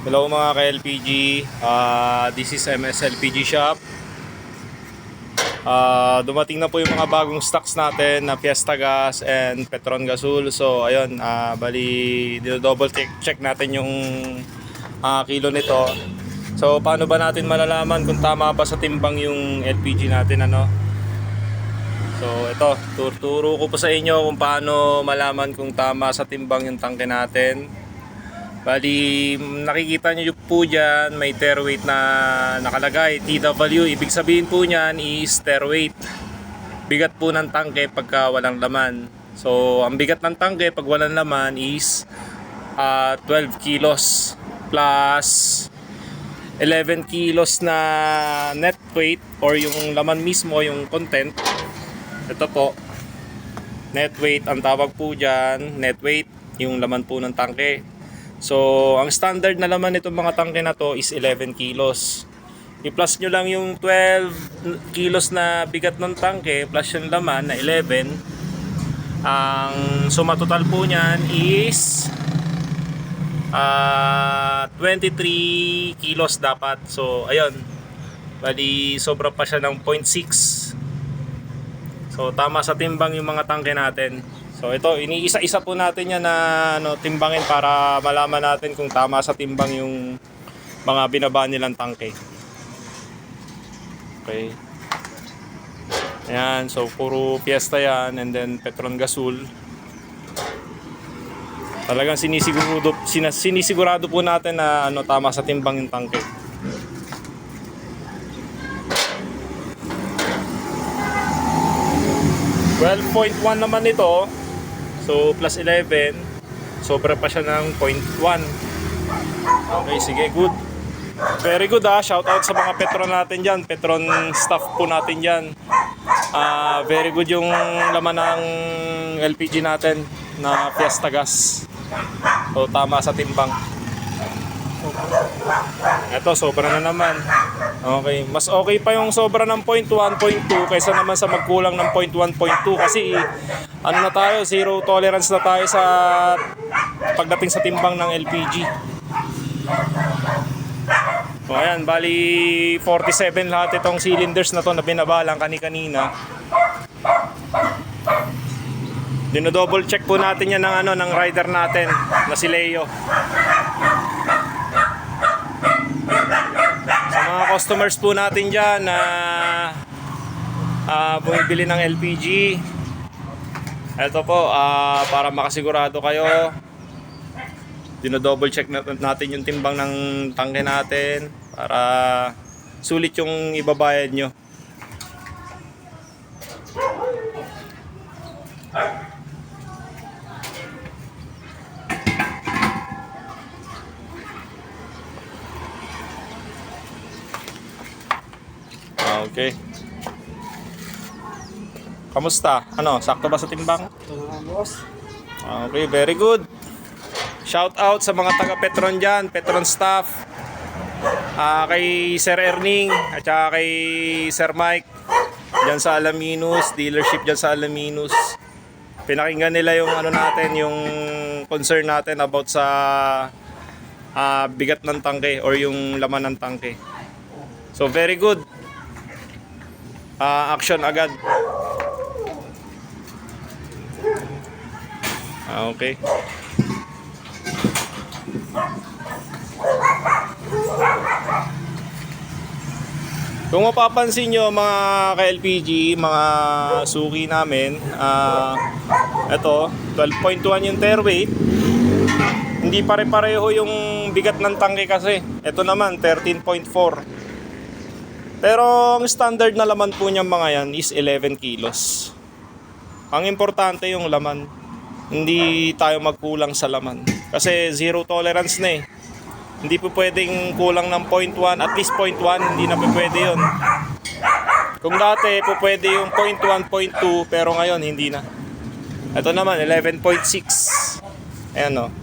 Hello mga ka-LPG, this is MS LPG Shop. Dumating na po yung mga bagong stocks natin na Fiesta Gas and Petron Gasol. So ayun, bali double check natin yung kilo nito. So paano ba natin malalaman kung tama ba sa timbang yung LPG natin, ano? So ito, tuturo ko po sa inyo kung paano malaman kung tama sa timbang yung tangke natin. Bali, nakikita nyo po dyan, may tare weight na nakalagay, TW. Ibig sabihin po nyan is tare weight. Bigat po ng tangke pagka walang laman. So, ang bigat ng tangke pag walang laman is 12 kilos plus 11 kilos na net weight or yung laman mismo, yung content. Ito po, net weight ang tawag po dyan, net weight, yung laman po ng tangke. So, ang standard na laman nitong mga tangke na to is 11 kilos. I-plus nyo lang yung 12 kilos na bigat ng tangke plus yung laman na 11. Ang suma total po niyan is 23 kilos dapat. So, ayun. Bali, sobra pa siya ng 0.6. So, tama sa timbang yung mga tangke natin. So ito, iniisa-isa po natin yan na timbangin para malaman natin kung tama sa timbang yung mga binaba nilang tangke. Okay. Ayan, so puro Fiesta yan and then Petron Gasol. Talagang sinisigurado po natin na tama sa timbang yung tangke. .1 naman ito. So plus 11, sobra pa siya ng 0.1. Okay, sige, good. Very good shout out sa mga Petron natin dyan, Petron staff po natin dyan. Very good yung laman ng LPG natin na Fiesta Gas. So tama sa timbang. Ito, sobra na naman. Okay, mas okay pa yung sobra ng 0.1, 0.2 kaysa naman sa magkulang ng 0.1, 0.2 kasi ano na tayo, zero tolerance na tayo sa pagdating sa timbang ng LPG. So ayan, bali 47 lahat itong cylinders na to na binabalang kanina. Dino-double check po natin yan ng rider natin na si Leo. Sa mga customers po natin dyan na bumibili ng LPG, ito po, para makasigurado kayo, dino-double check natin yung timbang ng tangke natin para sulit yung ibabayad nyo. Okay. Kamusta? Sakto ba sa timbang? Okay, very good. Shout out sa mga taga Petron dyan, Petron staff. Kay Sir Erning at saka kay Sir Mike dyan sa Alaminos, dealership dyan sa Alaminos. Pinakinggan nila yung natin, yung concern natin about sa bigat ng tangke or yung laman ng tangke. So very good. Action agad. Okay. Kung mapapansin nyo mga ka-LPG, mga suki namin, ito, 12.1 yung tare weight. Hindi pare-pareho yung bigat ng tangke kasi. Ito naman, 13.4. Pero ang standard na laman po niya mga yan is 11 kilos. Ang importante yung laman. Hindi tayo magkulang sa laman. Kasi zero tolerance na eh. Hindi po pwedeng kulang ng 0.1, at least 0.1, hindi na po pwede yun. Kung dati po pwede yung 0.1, 0.2, pero ngayon hindi na. Ito naman, 11.6. Ayan o.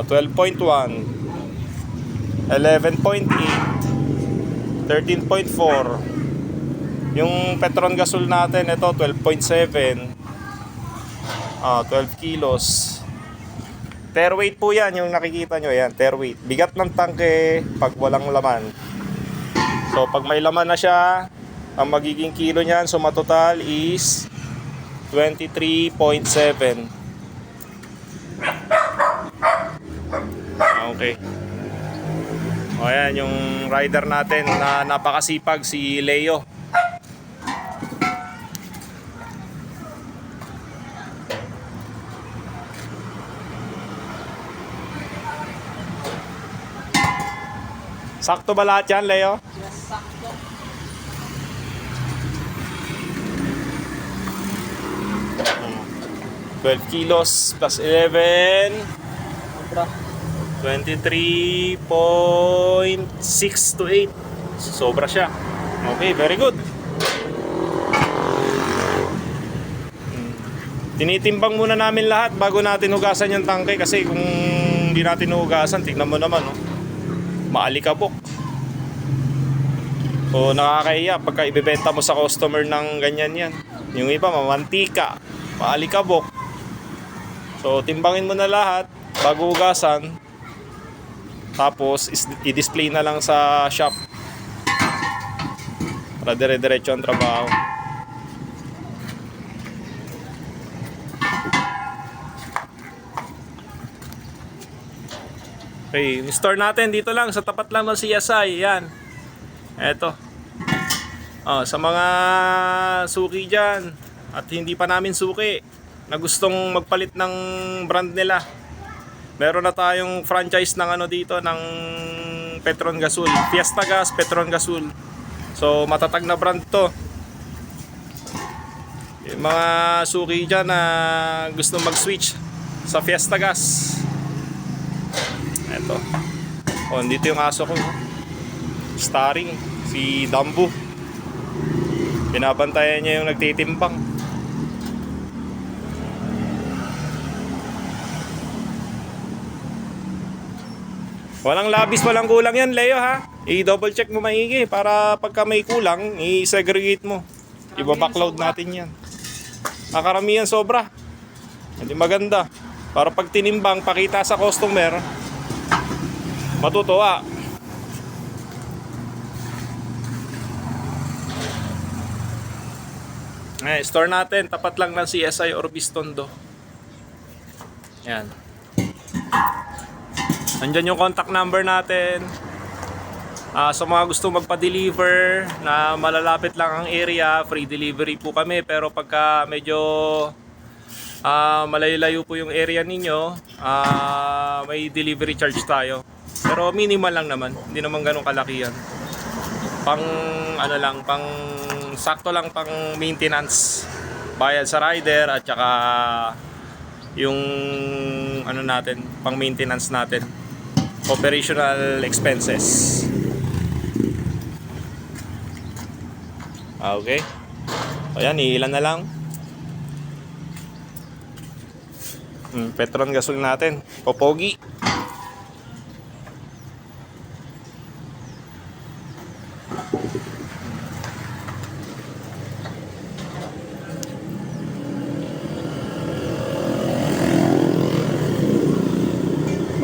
12.1. 11.8. 13.4. Yung Petron Gasol natin, ito 12.7. 12 kilos. Tare weight po yan, yung nakikita nyo. Yan, tare weight. Bigat ng tangke pag walang laman. So, pag may laman na siya, ang magiging kilo niyan, so matotal is 23.7. Okay. O yan, yung rider natin na napakasipag, si Leo. Sakto ba lahat yan, Leo? Yes, sakto. 12 kilos plus 11, Sobra. 23.6 to 8. Sobra siya. Okay, very good. Tinitimbang muna namin lahat bago natin hugasan yung tangke kasi kung hindi natin hugasan, tignan mo naman, oh. Maalikabok. O nakakahiya pagka ibebenta mo sa customer ng ganyan yan. Yung iba mamantika, maalikabok. So timbangin mo na lahat bago hugasan. Tapos i-display na lang sa shop para dire-diretso ang trabaho. Okay, store natin dito lang sa tapat lang ng CSI. Yan. Eto. Oh, sa mga suki dyan at hindi pa namin suki na gustong magpalit ng brand nila, meron na tayong franchise ng ano dito ng Petron Gasul, Fiesta Gas, Petron Gasul. So matatag na brand to. Yung mga suki dyan na gusto mag-switch sa Fiesta Gas, eto. Oh, dito yung aso ko. Starring si Dambu. Binabantayan niya yung nagtitimbang. Walang labis, walang kulang yan, Leo, ha? I-double check mo maigi para pagka may kulang, i-segregate mo. I-backload natin yan. Nakaramihan sobra. Hindi maganda. Para pag tinimbang, pakita sa customer, matutuwa. Store natin, tapat lang ng CSI Orbis Tondo. Yan. Andyan yung contact number natin. Sa mga gusto magpa-deliver na malalapit lang ang area, free delivery po kami. Pero pagka medyo malayo-layo po yung area ninyo, may delivery charge tayo. Pero minimal lang naman, hindi naman ganun kalaki yan. Pang ano lang, pang sakto lang, pang maintenance, bayad sa rider at saka yung ano natin, pang maintenance natin, operational expenses. Okay, ayan, ilan na lang. Petron Gasul natin, popogi.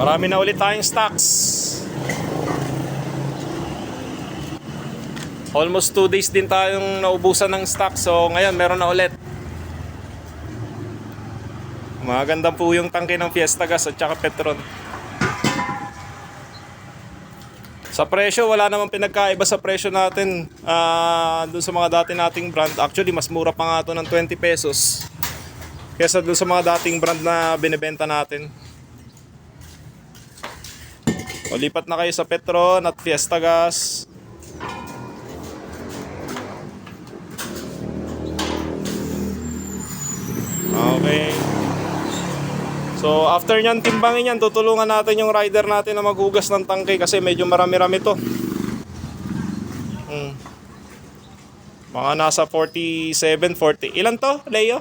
Marami na ulit tayong stocks. Almost 2 days din tayong naubusan ng stock. So ngayon meron na ulit. Maganda po yung tangke ng Fiesta Gas at saka Petron. Sa presyo, wala namang pinagkaiba sa presyo natin dun sa mga dati nating brand. Actually, mas mura pa nga ito ng 20 pesos kesa dun sa mga dating brand na binibenta natin. O, lipat na kayo sa Petron at Fiesta Gas. Okay. So after nyan timbangin yan, tutulungan natin yung rider natin na maghugas ng tangke kasi medyo marami-rami to. Mga nasa 47, 40. Ilan to, Leo?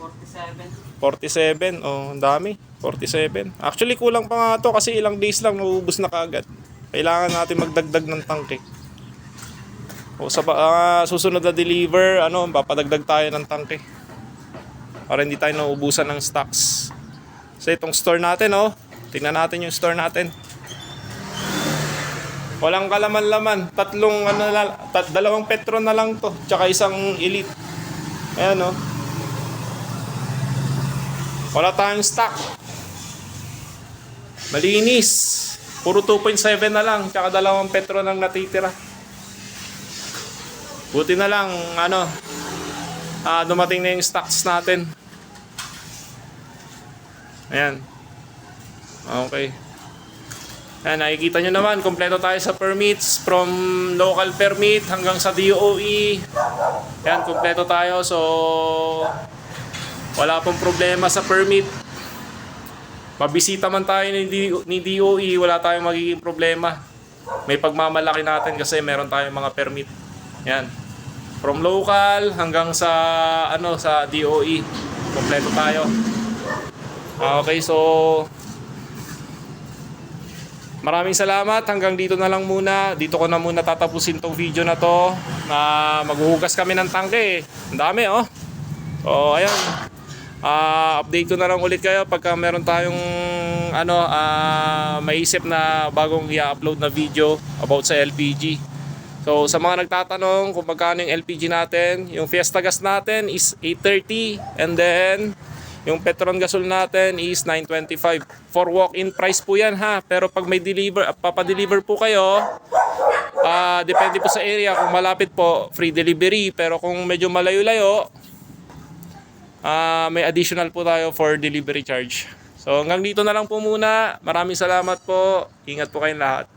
47. 47. Oh, ang dami. 47. Actually kulang pa nga to kasi ilang days lang nauubos na kaagad. Kailangan natin magdagdag ng tangke. O sa susunod na deliver, papadagdag tayo ng tangke para hindi tayo nauubusan ng stocks. So itong store natin, oh. Tingnan natin yung store natin. Walang kalaman-laman. Dalawang Petron na lang to. Tsaka isang Elite. Ayan, oh. Wala tayong stock. Malinis. Puro 2.7 na lang. Tsaka dalawang Petron ang natitira. Buti na lang, dumating na yung stocks natin. Ayan. Okay. Ayan, nakikita nyo naman, kompleto tayo sa permits. From local permit hanggang sa DOE. Ayan, kompleto tayo. So, wala pong problema sa permit. Mabisita man tayo ni DOE, wala tayong magiging problema. May pagmamalaki natin kasi meron tayong mga permit. Ayan. From local hanggang sa sa DOE, kompleto tayo. Okay, so maraming salamat. Hanggang dito na lang muna. Dito ko na muna tatapusin tong video na to. Maghuhugas kami ng tangke. Ang dami, oh. So, ayun. Update ko na lang ulit kayo pagka meron tayong maisip na bagong i-upload na video about sa LPG. So, sa mga nagtatanong kung magkano yung LPG natin, yung Fiesta Gas natin is 830, and then yung Petron Gasol natin is 925. For walk-in price po yan, ha. Pero pag may papadeliver po kayo, depende po sa area. Kung malapit po, free delivery. Pero kung medyo malayo-layo, may additional po tayo for delivery charge. So hanggang dito na lang po muna. Maraming salamat po. Ingat po kayong lahat.